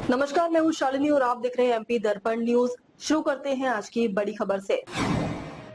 नमस्कार, मैं हूँ शालिनी और आप देख रहे हैं एमपी दर्पण न्यूज। शुरू करते हैं आज की बड़ी खबर से।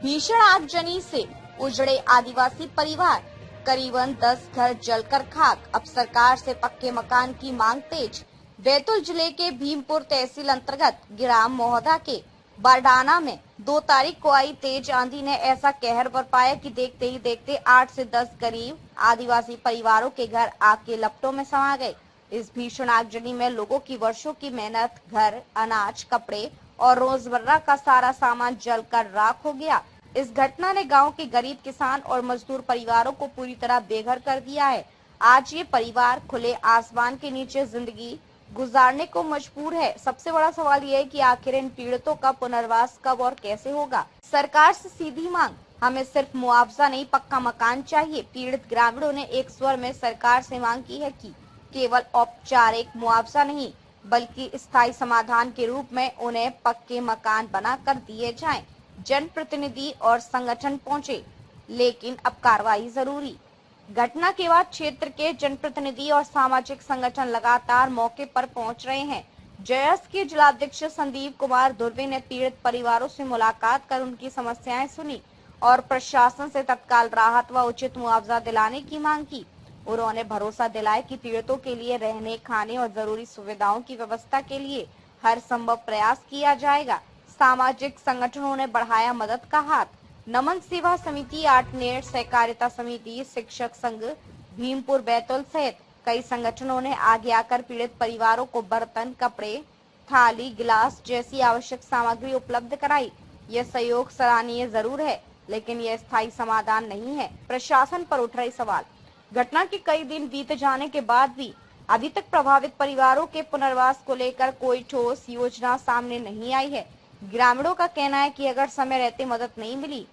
भीषण आगजनी से उजड़े आदिवासी परिवार, करीबन 10 घर जलकर खाक। अब सरकार से पक्के मकान की मांग तेज। बैतूल जिले के भीमपुर तहसील अंतर्गत ग्राम मोहदा के बारडाना में 2 तारीख को आई तेज आंधी ने ऐसा कहर बरपाया कि देखते ही देखते 8 से 10 गरीब आदिवासी परिवारों के घर आग के लपटों में समा गए। इस भीषण आगजनी में लोगों की वर्षों की मेहनत, घर, अनाज, कपड़े और रोजमर्रा का सारा सामान जलकर राख हो गया। इस घटना ने गांव के गरीब किसान और मजदूर परिवारों को पूरी तरह बेघर कर दिया है। आज ये परिवार खुले आसमान के नीचे जिंदगी गुजारने को मजबूर है। सबसे बड़ा सवाल ये है कि आखिर इन पीड़ितों का पुनर्वास कब और कैसे होगा। सरकार से सीधी मांग, हमें सिर्फ मुआवजा नहीं, पक्का मकान चाहिए। पीड़ित ग्रामीणों ने एक स्वर में सरकार से मांग की है कि केवल औपचारिक मुआवजा नहीं बल्कि स्थायी समाधान के रूप में उन्हें पक्के मकान बनाकर दिए जाएं। जनप्रतिनिधि और संगठन पहुंचे, लेकिन अब कार्रवाई जरूरी। घटना के बाद क्षेत्र के जनप्रतिनिधि और सामाजिक संगठन लगातार मौके पर पहुंच रहे हैं। जयस के जिलाध्यक्ष संदीप कुमार धुर्वे ने पीड़ित परिवारों से मुलाकात कर उनकी समस्याएं सुनी और प्रशासन से तत्काल राहत व उचित मुआवजा दिलाने की मांग की। उन्होंने भरोसा दिलाया कि पीड़ितों के लिए रहने, खाने और जरूरी सुविधाओं की व्यवस्था के लिए हर संभव प्रयास किया जाएगा। सामाजिक संगठनों ने बढ़ाया मदद का हाथ। नमन सेवा समिति, आठनेर सहकारिता समिति, शिक्षक संघ भीमपुर बैतूल सहित कई संगठनों ने आगे आकर पीड़ित परिवारों को बर्तन, कपड़े, थाली, गिलास जैसी आवश्यक सामग्री उपलब्ध कराई। यह सहयोग सराहनीय जरूर है, लेकिन यह स्थायी समाधान नहीं है। प्रशासन पर उठ रहे सवाल। घटना के कई दिन बीत जाने के बाद भी अभी तक प्रभावित परिवारों के पुनर्वास को लेकर कोई ठोस योजना सामने नहीं आई है। ग्रामीणों का कहना है कि अगर समय रहते मदद नहीं मिली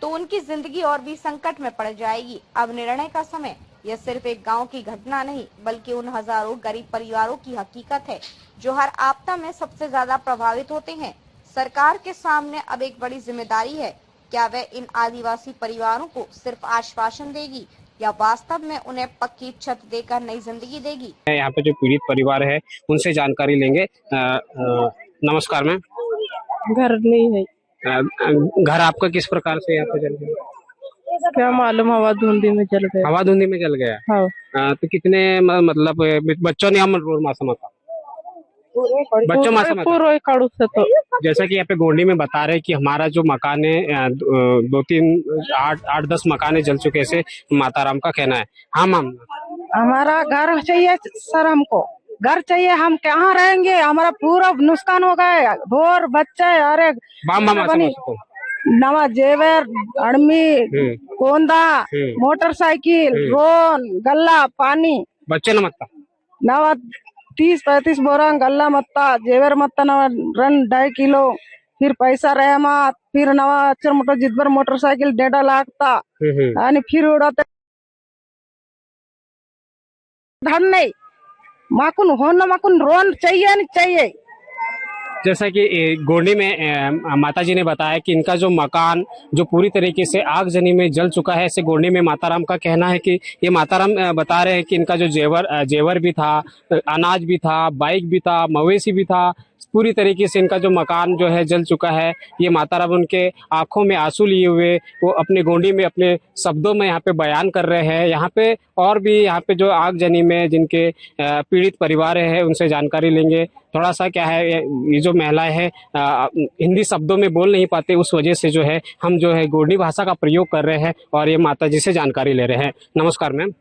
तो उनकी जिंदगी और भी संकट में पड़ जाएगी। अब निर्णय का समय। यह सिर्फ एक गांव की घटना नहीं बल्कि उन हजारों गरीब परिवारों की हकीकत है जो हर आपदा में सबसे ज्यादा प्रभावित होते हैं। सरकार के सामने अब एक बड़ी जिम्मेदारी है। क्या वह इन आदिवासी परिवारों को सिर्फ आश्वासन देगी या वास्तव में उन्हें पक्की छत देकर नई जिंदगी देगी। यहाँ पे जो पीड़ित परिवार है उनसे जानकारी लेंगे। नमस्कार मैम। घर नहीं है। घर आपका किस प्रकार से यहाँ पे जल गया? क्या मालूम, हवा धुंधी में जल गया। हवा धुंधी में जल गया। हाँ। तो कितने मतलब बच्चों ने हम मासा मता बच्चों मासा मता पूरा काड़ू से तो जैसा कि यहाँ पे गोंडी में बता रहे कि हमारा जो मकान है 8-10 मकान जल चुके से माताराम का कहना है। हाँ मैम, हमारा घर चाहिए सर, हमको घर चाहिए। हम कहाँ रहेंगे? हमारा पूरा नुकसान हो गया। ढोर बच्चे, अरे नवा जेवर, अड़मी, कोंदा, मोटरसाइकिल, ड्रोन, गल्ला, पानी। बच्चे न मत्ता नवा 30-35 बोरा गल्ला मत्ता, जेवर मत्ता नवा रन 2.5 किलो, फिर पैसा रहे मत, फिर नवा अक्षर मोटर जितबर मोटरसाइकिल 1.5 लाख था। आणि फिर उड़ाते धन नहीं माकुन हो न माकुन रोन चाहिए नहीं चाहिए। जैसा कि गोंडी में माताजी ने बताया कि इनका जो मकान जो पूरी तरीके से आगजनी में जल चुका है। ऐसे गोंडी में माताराम का कहना है कि ये माताराम बता रहे हैं कि इनका जो जेवर भी था, अनाज भी था, बाइक भी था, मवेशी भी था, पूरी तरीके से इनका जो मकान जो है जल चुका है। ये माताराम उनके आंखों में आंसू लिए हुए वो अपने गोंडी में अपने शब्दों में यहाँ पे बयान कर रहे हैं। यहाँ पे और भी यहाँ पे जो आगजनी में जिनके पीड़ित परिवार है उनसे जानकारी लेंगे। थोड़ा सा क्या है, ये जो महिलाएं हैं हिंदी शब्दों में बोल नहीं पाते, उस वजह से जो है हम जो है गोंडी भाषा का प्रयोग कर रहे हैं और ये माता जी से जानकारी ले रहे हैं। नमस्कार मैम।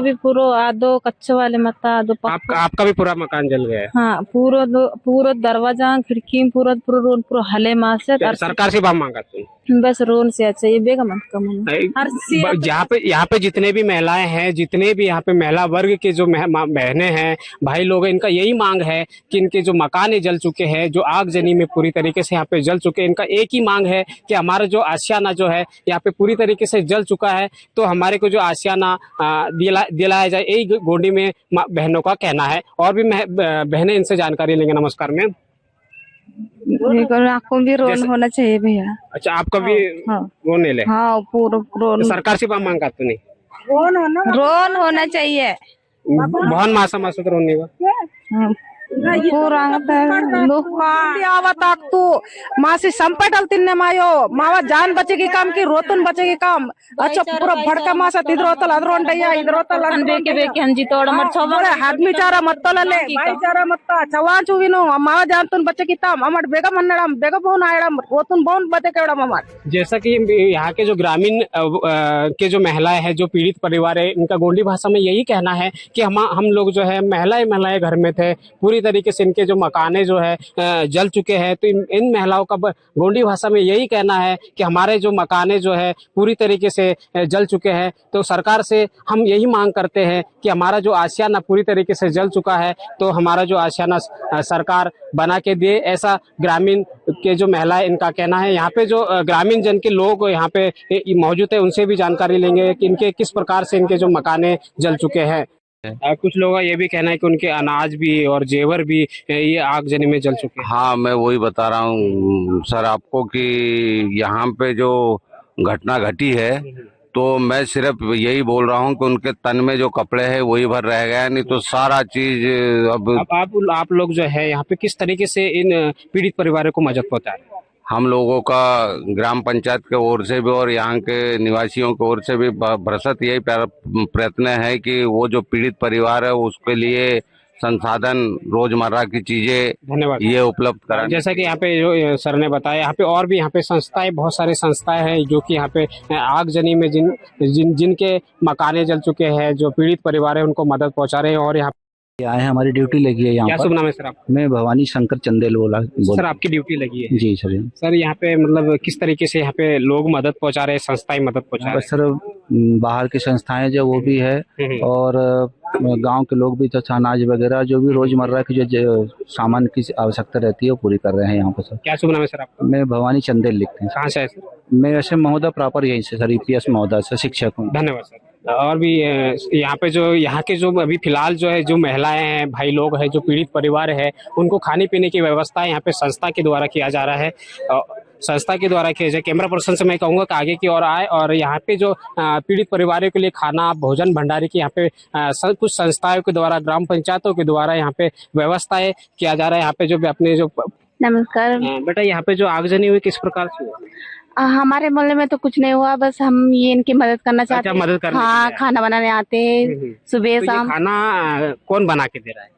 भी पूरा आदो कच्चे वाले मता आदो आपका भी पूरा मकान जल गया है? हाँ, पूरा दरवाजा खिड़की पूरा हले माँ से सरकार से बात मांगा तुम? बस रोन से चाहिए बेगा मत कम। यहाँ पे जितने भी महिलाएं हैं, जितने भी यहाँ पे महिला वर्ग के जो बहनें हैं, भाई लोग हैं, इनका यही मांग है कि इनके जो मकान जल चुके हैं, जो आगजनी में पूरी तरीके से यहाँ पे जल चुके हैं, इनका एक ही मांग है कि हमारा जो आशियाना जो है यहाँ पे पूरी तरीके से जल चुका है, तो हमारे को जो आशियाना दिलाया जाए, यही गोंडी में बहनों का कहना है। और भी बहनें इनसे जानकारी लेंगे। नमस्कार मैम। आपको भी रोन होना चाहिए भैया। अच्छा, आपका भी रोन ले? हाँ, पूरा रोन। सरकार से बात मांगा तो नहीं? रोन होना चाहिए। बहुत मासा तो रोन नहीं हुआ। तू मासी संपटल तिन्ने मायो मावा जान बचेगी काम की रोतुन बचेगी काम अच्छा पूरा भड़का मासा तिद्रोतल अद्रोंटయ్య इद्रोतल बेके बेके हंजी तोड़ मर पूरा हागमी चारा मत्तलले भाई चारा मत्ता चवान चुविनो मावा जानतुन बचेगी ताम अमर बेगा मन्नडम बेगा बोन आयडम रोतुन बोन बते केवडम अमर। जैसा कि यहाँ के जो ग्रामीण के जो महिलाएं हैं, जो पीड़ित परिवार है, इनका गोंडी भाषा में यही कहना है कि हम लोग जो है महिलाएं घर में थे, पूरी तरीके से इनके जो मकाने जो है जल चुके हैं। तो इन महिलाओं का गोंडी भाषा में यही कहना है कि हमारे जो मकाने जो है पूरी तरीके से जल चुके हैं। तो सरकार से हम यही मांग करते हैं कि हमारा जो आशियाना पूरी तरीके से जल चुका है, तो हमारा जो आशियाना सरकार बना के दे, ऐसा ग्रामीण के जो महिलाएं इनका कहना है। यहाँ पे जो ग्रामीण जन के लोग यहाँ पे मौजूद है, उनसे भी जानकारी लेंगे कि इनके किस प्रकार से इनके जो मकाने जल चुके हैं। कुछ लोगों का ये भी कहना है कि उनके अनाज भी और जेवर भी ये आगजनी में जल चुके हैं। हाँ, मैं वही बता रहा हूँ सर आपको कि यहाँ पे जो घटना घटी है, तो मैं सिर्फ यही बोल रहा हूँ कि उनके तन में जो कपड़े हैं वही भर रह गया, नहीं तो सारा चीज अब आप लोग जो है यहाँ पे किस तरीके से इन पीड़ित परिवारों को मदद पहुंचा रहे हैं? हम लोगों का ग्राम पंचायत के ओर से भी और यहाँ के निवासियों की ओर से भी भरसक यही प्रयत्न है कि वो जो पीड़ित परिवार है उसके लिए संसाधन, रोजमर्रा की चीजें धन्यवाद ये उपलब्ध कराएं। जैसा कि यहाँ पे जो सर ने बताया, यहाँ पे और भी यहाँ पे संस्थाएं, बहुत सारी संस्थाएं हैं जो कि यहाँ पे आगजनी में जिनके मकाने जल चुके हैं, जो पीड़ित परिवार है, उनको मदद पहुंचा रहे हैं। और यहाँ आए हैं, हमारी ड्यूटी लगी है यहाँ क्या पर। शुभ नाम है सर आप? मैं भवानी शंकर चंदेल सर आपकी ड्यूटी लगी है? जी सर। सर यहाँ पे मतलब किस तरीके से यहाँ पे लोग मदद पहुंचा रहे हैं, संस्थाएं मदद पहुंचा रहे हैं? सर बाहर की संस्थाएं जो वो भी है और गांव के लोग भी, तथा अनाज वगैरह जो भी रोजमर्रा की जो सामान की आवश्यकता रहती है वो पूरी कर रहे हैं यहाँ पर सर। क्या शुभ नाम है सर आपका? मैं भवानी चंदेल लिखते हैं। कहाँ से है सर? मैं वैसे महोदय प्रॉपर यहीं से सर, EPS महोदय से शिक्षक हूँ। धन्यवाद सर। और भी यहाँ पे जो यहाँ के जो अभी फिलहाल जो है, जो महिलाएं हैं, भाई लोग हैं, जो पीड़ित परिवार है, उनको खाने पीने की व्यवस्था यहाँ पे संस्था के द्वारा किया जा रहा है। संस्था के द्वारा किया जाए। कैमरा पर्सन से मैं कहूँगा कि आगे की ओर आए और यहाँ पे जो पीड़ित परिवारों के लिए खाना, भोजन भंडारे की यहाँ पे कुछ संस्थाओं के द्वारा, ग्राम पंचायतों के द्वारा यहाँ पे व्यवस्थाएं किया जा रहा है। यहाँ पे जो अपने जो नमस्कार बेटा, यहाँ पे जो आगजनी हुई किस प्रकार से हुआ? हमारे मोहल्ले में तो कुछ नहीं हुआ, बस हम ये इनकी मदद करना चाहते हैं। मदद करने हाँ, खाना बनाने आते हैं सुबह तो शाम। खाना कौन बना के दे रहा है?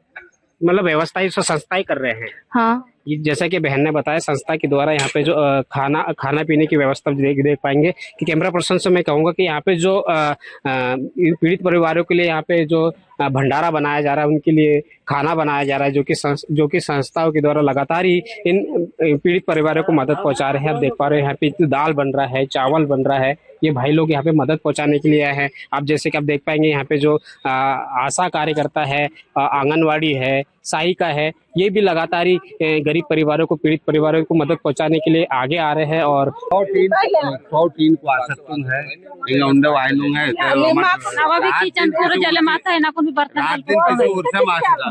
मतलब व्यवस्था संस्थाएं कर रहे हैं? हाँ, जैसा कि बहन ने बताया, संस्था के द्वारा यहाँ पे जो खाना पीने की व्यवस्था देख पाएंगे कि कैमरा पर्सन से मैं कहूँगा कि यहाँ पे जो पीड़ित परिवारों के लिए यहाँ पे जो भंडारा बनाया जा रहा है, उनके लिए खाना बनाया जा रहा है, जो कि संस्थाओं के द्वारा लगातार ही इन पीड़ित परिवारों को मदद पहुंचा रहे हैं। आप देख पा रहे हैं यहाँ पे दाल बन रहा है, चावल बन रहा है। ये भाई लोग यहाँ पे मदद पहुंचाने के लिए आए हैं। आप जैसे कि आप देख पाएंगे यहाँ पे जो आशा कार्यकर्ता है, आंगनवाड़ी है, सहायिका है, ये भी लगातार ही गरीब परिवारों को, पीड़ित परिवारों को मदद पहुंचाने के लिए आगे आ रहे हैं। और 100 टीन को आसक्तुन है, इंगोंडे वाइनुंग है, अभी किचन पूरा जले माता है ना, कोई बर्तन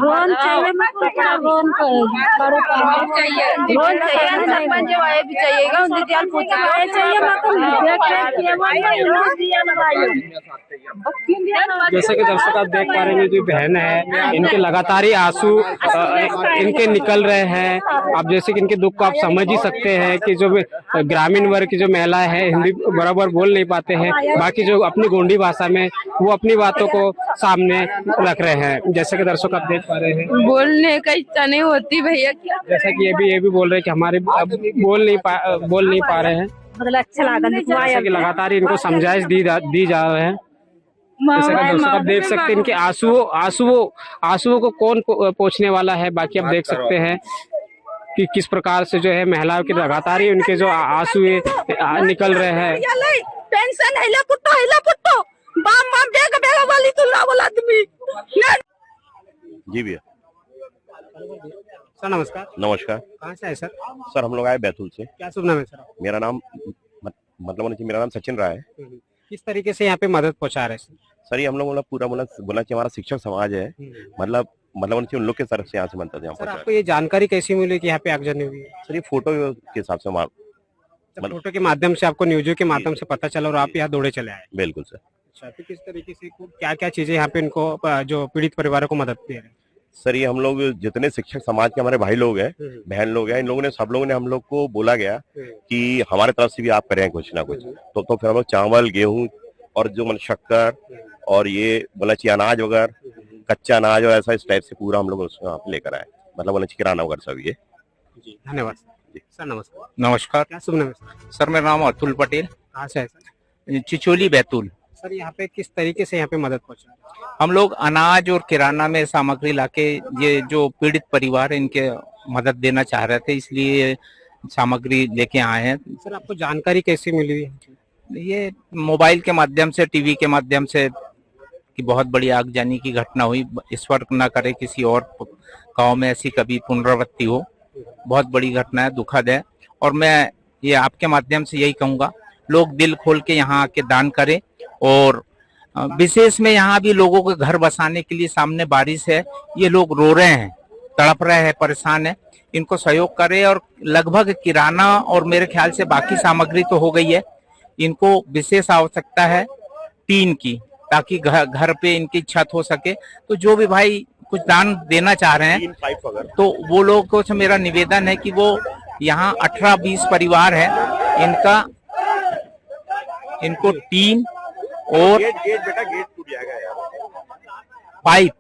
रोन चाहिए, सरपंच वाले भी चाहिएगा, उनसे ध्यान जैसे कि दर्शक आप देख पा रहे हैं, जो बहन है, इनके लगातार ही आंसू इनके निकल रहे हैं। आप जैसे कि इनके दुख को आप समझ ही सकते हैं कि जो ग्रामीण वर्ग की जो महिलाएं हैं, हिंदी बराबर बोल नहीं पाते हैं, बाकी जो अपनी गोंडी भाषा में वो अपनी बातों को सामने रख रहे हैं। जैसे कि दर्शक आप देख पा रहे हैं, बोलने का इच्छा नहीं होती भैया। क्या जैसा कि ये भी बोल रहे हैं कि हमारे बोल नहीं पा रहे हैं। मतलब अच्छा लगा, जैसा कि लगातार इनको समझाइश दी जा रहे हैं। जैसे कि दर्शक आप देख सकते हैं, इनके आंसुओं को कौन पोंछने वाला है। बाकी आप देख सकते हैं कि किस प्रकार से जो है महिलाओं के लगातार ही उनके जो आंसू निकल रहे हैं। पेंशन हैला पुट्टो बाम माम बेगा वाली तो लावल आदमी। जी भैया। सर नमस्कार। नमस्कार। कहाँ से है सर? सर हम लोग आए बैतूल से। क्या शुभ नाम है सर? मेरा नाम मेरा नाम सचिन राय है। किस तरीके से यहाँ पे मदद पहुँचा रहे हैं सर? ये हम लोग पूरा बोला कि हमारा शिक्षक समाज है, मतलब उन लोग के तरफ से यहाँ से मदद यहाँ पर। आपको ये जानकारी कैसी मिली कि यहाँ पे आगजनी हुई है? सर ये फोटो के हिसाब से फोटो के माध्यम से आपको न्यूज़ के माध्यम से पता चला और आप यहाँ दौड़े चले आए? बिल्कुल सर। अच्छा, तो किस तरीके से क्या क्या चीजें यहाँ पे इनको जो पीड़ित परिवारों को मदद दे रहे हैं? सर ये हम लोग जितने शिक्षक समाज के हमारे भाई लोग हैं, बहन लोग हैं, इन लोगों ने सब लोगों ने हम लोग को बोला गया कि हमारे तरफ से भी आप करें कुछ ना कुछ। तो फिर हम लोग चावल, गेहूं और जो मतलब शक्कर और ये बोला चाहिए अनाज वगैरह, कच्चा अनाज और ऐसा इस टाइप से पूरा हम लोग उसमें लेकर आए, मतलब बोला चाहिए किराना वगैरह सब ये। जी धन्यवाद सर। नमस्कार। नमस्कार। क्या शुभ नाम है सर? सर मेरा नाम अतुल पटेल, कहाँ से है सर? चिचोली बैतूल। सर यहाँ पे किस तरीके से यहाँ पे मदद पहुँचा? हम लोग अनाज और किराना में सामग्री लाके ये जो पीड़ित परिवार है इनके मदद देना चाह रहे थे, इसलिए सामग्री लेके आए हैं। सर आपको जानकारी कैसे मिली? ये मोबाइल के माध्यम से, टीवी के माध्यम से कि बहुत बड़ी आगजनी की घटना हुई, ईश्वर न करे किसी और गांव में ऐसी कभी पुनरावृत्ति हो। बहुत बड़ी घटना है, दुखद है। और मैं ये आपके माध्यम से यही कहूंगा, लोग दिल खोल के यहाँ आके दान करें। और विशेष में यहाँ भी लोगों के घर बसाने के लिए, सामने बारिश है, ये लोग रो रहे हैं, तड़प रहे हैं, परेशान है, इनको सहयोग करें। और लगभग किराना और मेरे ख्याल से बाकी सामग्री तो हो गई है, इनको विशेष आवश्यकता है टीन की, ताकि घर पे इनकी छत हो सके। तो जो भी भाई कुछ दान देना चाह रहे हैं तो वो लोग को मेरा निवेदन है कि वो यहाँ 18-20 परिवार है, इनको टीन और पाइप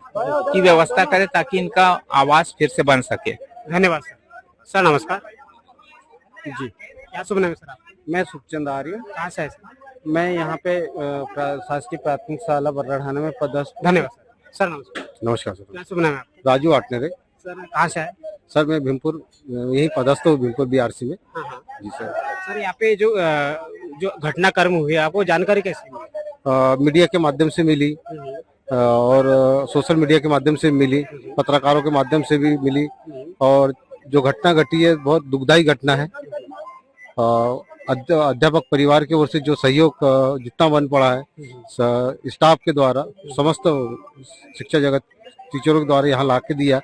की व्यवस्था करें ताकि इनका आवास फिर से बन सके। धन्यवाद सर। सर नमस्कार जी, क्या शुभ नाम है सर आपका? मैं सुखचंद आर्य। कहाँ से है सर? मैं यहाँ पे शासकीय प्राथमिक शाला बर्राढाना में पदस्थ। धन्यवाद सर। नमस्कार। नमस्कार सर। क्या शुभ नाम है आपका? राजू आटनेरे। सर कहाँ से है? सर मैं भीमपुर यही पदस्थ हूँ, भीमपुर बीआरसी में। हाँ। जी सर। सर यहाँ पे जो घटनाक्रम हुई है, आपको जानकारी कैसे मिली? मीडिया के माध्यम से मिली और सोशल मीडिया के माध्यम से मिली, पत्रकारों के माध्यम से भी मिली। और जो घटना घटी है बहुत दुखदायी घटना है। अध्यापक परिवार की ओर से जो सहयोग जितना बन पड़ा है, स्टाफ के द्वारा, समस्त शिक्षा जगत टीचरों के द्वारा यहाँ ला के दिया।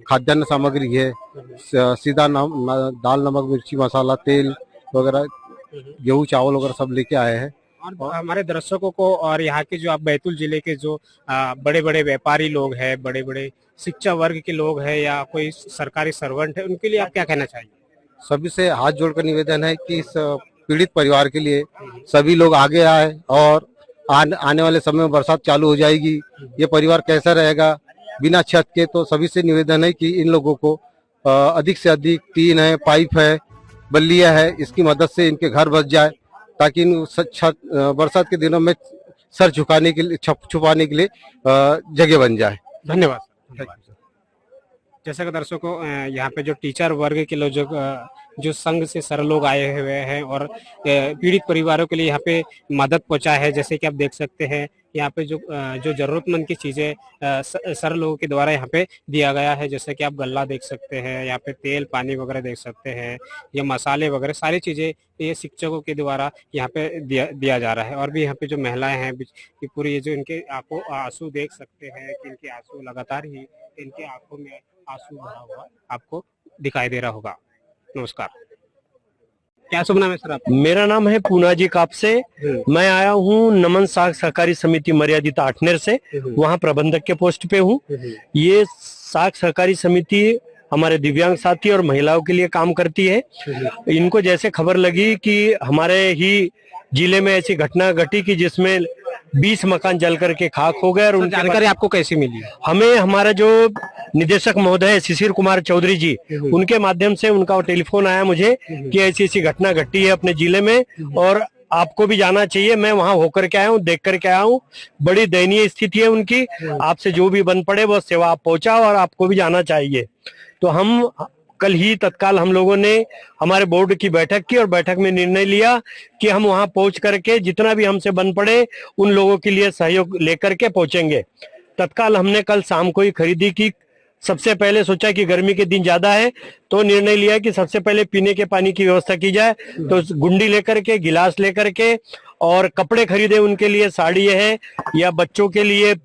खाद्यान्न सामग्री है, सीधा दाल, नमक, मिर्ची, मसाला, तेल वगैरह, गेहूं, चावल वगैरह सब लेके आए हैं। और हमारे दर्शकों को और यहाँ के जो आप बैतूल जिले के जो बड़े बड़े व्यापारी लोग हैं, बड़े बड़े शिक्षा वर्ग के लोग हैं या कोई सरकारी सर्वेंट है, उनके लिए आप क्या कहना चाहिए? सभी से हाथ जोड़कर निवेदन है कि इस पीड़ित परिवार के लिए सभी लोग आगे आए। और आने वाले समय में बरसात चालू हो जाएगी, ये परिवार कैसा रहेगा बिना छत के। तो सभी से निवेदन है कि इन लोगों को अधिक से अधिक टीन है, पाइप है, बल्लियां है, इसकी मदद से इनके घर बच जाए, ताकि इन बरसात के दिनों में सर छुपाने के लिए जगह बन जाए। धन्यवाद। जैसा कि दर्शकों यहाँ पे जो टीचर वर्ग के लोग जो संघ से सर लोग आए हुए हैं और पीड़ित परिवारों के लिए यहाँ पे मदद पहुंचा है। जैसे कि आप देख सकते हैं यहाँ पे जो जरूरतमंद की चीजें सर लोगों के द्वारा यहाँ पे दिया गया है। जैसे कि आप गल्ला देख सकते हैं, यहाँ पे तेल पानी वगैरह देख सकते हैं, ये मसाले वगैरह सारी चीजें ये शिक्षकों के द्वारा यहाँ पे दिया जा रहा है। और भी यहाँ पे जो महिलाएं हैं ये पूरी, ये जो इनके आंखों आंसू देख सकते हैं कि इनके आंसू लगातार ही इनके आंखों में आंसू भरा हुआ आपको दिखाई दे रहा होगा। नमस्कार। क्या शुभ नाम है सर आपका? मेरा नाम है पूनाजी कापसे। मैं आया हूँ नमन साख सहकारी समिति मर्यादित आठनेर से, वहाँ प्रबंधक के पोस्ट पे हूँ। ये साख सहकारी समिति हमारे दिव्यांग साथी और महिलाओं के लिए काम करती है। इनको जैसे खबर लगी कि हमारे ही जिले में ऐसी घटना घटी कि जिसमें 20 मकान जल करके खाक हो गए। और उनकी जानकारी आपको कैसी मिली? हमें हमारा जो निदेशक महोदय शिशिर कुमार चौधरी जी, उनके माध्यम से उनका टेलीफोन आया मुझे कि ऐसी ऐसी घटना घटी है अपने जिले में और आपको भी जाना चाहिए। मैं वहां होकर के आया हूँ, देख करके आया हूँ। बड़ी दयनीय स्थिति है उनकी। आपसे जो भी बन पड़े वो सेवा आप पहुंचाओ और आपको भी जाना चाहिए। तो हम कल ही तत्काल हम लोगों ने हमारे बोर्ड की बैठक की और बैठक में निर्णय लिया कि हम वहां पहुंच करके जितना भी हमसे बन पड़े उन लोगों के लिए सहयोग लेकर के पहुंचेंगे। तत्काल हमने कल शाम को ही खरीदी की। सबसे पहले सोचा कि गर्मी के दिन ज्यादा है तो निर्णय लिया कि सबसे पहले पीने के पानी की व्यवस्था की जाए। तो गुंडी लेकर के, गिलास लेकर के और कपड़े खरीदे उनके लिए, साड़ी है या बच्चों के लिए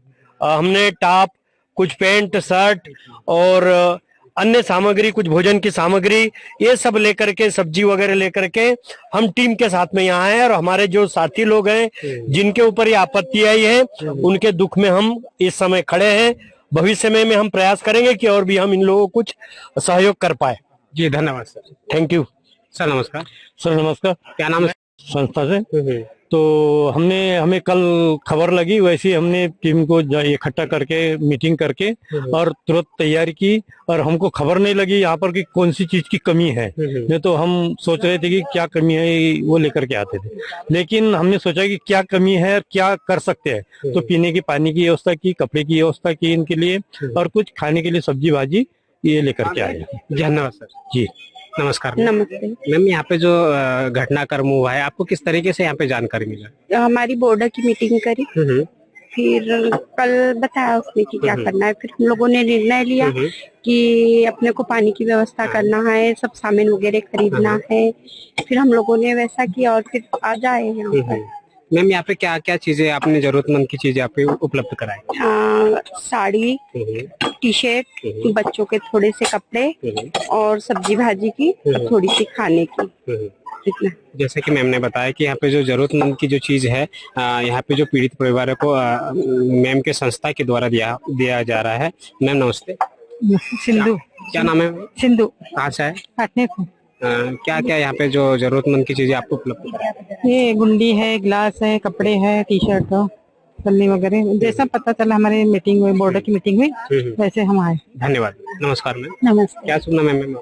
हमने टॉप, कुछ पैंट, शर्ट और अन्य सामग्री, कुछ भोजन की सामग्री, ये सब लेकर के, सब्जी वगैरह लेकर के हम टीम के साथ में यहाँ आए। और हमारे जो साथी लोग हैं जिनके ऊपर ये आपत्ति आई है उनके दुख में हम इस समय खड़े हैं। भविष्य में हम प्रयास करेंगे कि और भी हम इन लोगों को कुछ सहयोग कर पाए। जी धन्यवाद सर। थैंक यू सर नमस्कार। सर नमस्कार। क्या नाम है? संस्था से तो हमें कल खबर लगी, वैसे हमने टीम को इकट्ठा करके मीटिंग करके और तुरंत तैयारी की, और हमको खबर नहीं लगी यहाँ पर कि कौन सी चीज की कमी है। नहीं तो हम सोच रहे थे कि क्या कमी है वो लेकर के आते थे, लेकिन हमने सोचा कि क्या कमी है और क्या कर सकते हैं। तो पीने की पानी की व्यवस्था की, कपड़े की व्यवस्था की इनके लिए, और कुछ खाने के लिए सब्जी भाजी ये लेकर के आए। धन्यवाद सर। जी नमस्कार। नमस्ते। मैम यहाँ पे जो घटनाक्रम हुआ है, आपको किस तरीके से यहाँ पे जानकारी मिला? हमारी बोर्डर की मीटिंग करी, फिर कल बताया उसने कि क्या करना है। फिर हम लोगों ने निर्णय लिया कि अपने को पानी की व्यवस्था करना है, सब सामान वगैरह खरीदना है। फिर हम लोगों ने वैसा किया और फिर आ जाए यहाँ पर। मैम यहाँ पे क्या क्या चीजें आपने जरूरतमंद की चीजें आप उपलब्ध कराई? साड़ी, टी शर्ट, बच्चों के थोड़े से कपड़े और सब्जी भाजी की, थोड़ी सी खाने की, इतना। जैसे कि मैम ने बताया कि यहाँ पे जो जरूरतमंद की जो चीज है, यहाँ पे जो पीड़ित परिवारों को मैम के संस्था के द्वारा दिया जा रहा है। मैम नमस्ते। सिंधु। क्या नाम है? सिंधु। कहाँ से है? काटने को। क्या क्या यहाँ पे जो जरूरतमंद की चीजें आपको उपलब्ध कराई? ये गुंडी है, गिलास है, कपड़े है, टी शर्ट हो, पन्नी वगैरह, जैसा पता चला हमारे मीटिंग में, बोर्डर की मीटिंग में, वैसे हम आए। धन्यवाद। नमस्कार मैम। नमस्ते। क्या सुनना मैम?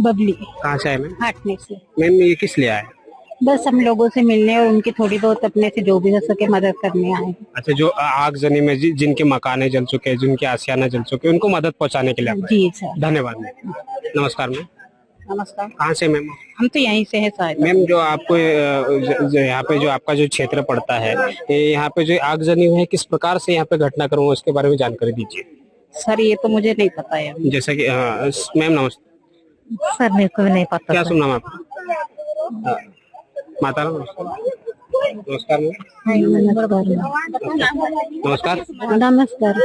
बबली। कहाँ से है मैम? काटने से। मैम ये किस लिए आए? बस हम लोगों से मिलने और उनकी थोड़ी बहुत अपने से जो भी हो सके मदद करने आए। अच्छा, जो आगजनी में जिनके मकाने जल चुके हैं, जिनके आशियाना जल चुके हैं, उनको मदद पहुंचाने के लिए आप आए? जी सर। धन्यवाद मैम। नमस्कार मैम। नमस्कार। कहाँ से मैम? हम तो यहीं से है शायद। मैम जो आपको यहाँ पे जो आपका जो क्षेत्र पड़ता है, यहाँ पे जो आगजनी हुई है, किस प्रकार से यहाँ पे घटनाक्रम हुआ, उसके बारे में जानकारी दीजिए। सर ये तो मुझे नहीं पता है। जैसे कि मैम नमस्ते। सर मेरे को नहीं पता। क्या सुनना आपको? माता नमस्कार नमस्कार। नमस्कार।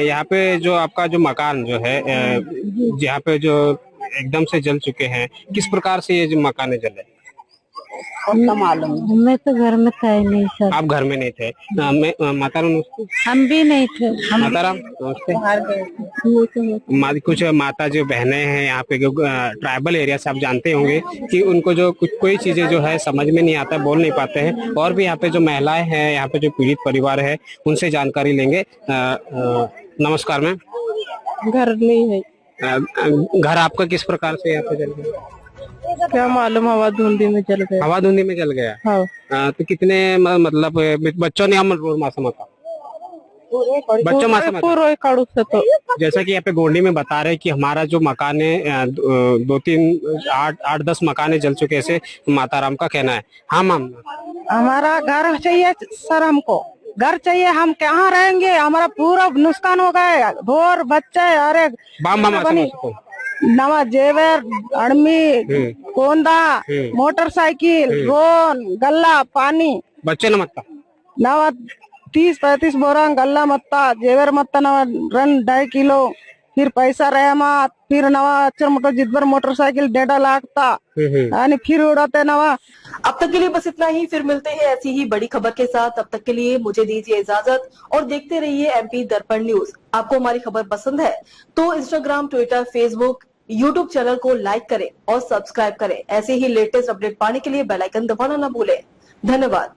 यहाँ पे जो आपका जो मकान जो है, यहाँ पे जो एकदम से जल चुके हैं, किस प्रकार से ये जो मकान जले? मालूम मैं तो घर में था ही नहीं सर। आप घर में नहीं थे? माताराम नमस्ते। हम भी नहीं थे। माताराम नमस्ते। कुछ माता जो बहनें हैं यहाँ पे, ट्राइबल एरिया से आप जानते होंगे कि उनको जो कोई चीजें जो है समझ में नहीं आता, बोल नहीं पाते हैं, और भी यहाँ पे जो महिलाएं हैं, यहाँ पे जो पीड़ित परिवार है, उनसे जानकारी लेंगे। नमस्कार मैम। घर नहीं है। घर आपका किस प्रकार से यहाँ पे जल गया? क्या मालूम, हवा धुंधी में जल गया। हवा धुंधी में जल गया? हाँ। तो कितने मतलब बच्चों ने हम बच्चों तो जैसा कि यहाँ पे गोंडी में बता रहे कि हमारा जो मकान है, 8-10 मकान जल चुके, ऐसे माताराम का कहना है। हाँ मैम। हमारा घर चाहिए सर, हमको घर चाहिए। हम कहाँ रहेंगे? हमारा पूरा नुकसान हो गया, ढोर बच्चे, अरे नवा जेवर, अड़मी, कोंदा, मोटरसाइकिल, ड्रोन, गल्ला, पानी, बच्चे नवा 30-35 बोरा गल्ला मत्ता, जेवर मत्ता नवा रन 2.5 किलो, फिर पैसा रहे मत, फिर नवा अच्छा मोटर जितबर मोटरसाइकिल 1.5 लाख था, फिर उड़ाते नवा। अब तक के लिए बस इतना ही, फिर मिलते हैं ऐसी ही बड़ी खबर के साथ। अब तक के लिए मुझे दीजिए इजाजत और देखते रहिए MP दर्पण न्यूज। आपको हमारी खबर पसंद है तो Instagram, Twitter, Facebook, YouTube channel को लाइक करें और सब्सक्राइब करें। ऐसे ही लेटेस्ट अपडेट पाने के लिए बेल आइकन दबाना न भूलें। धन्यवाद।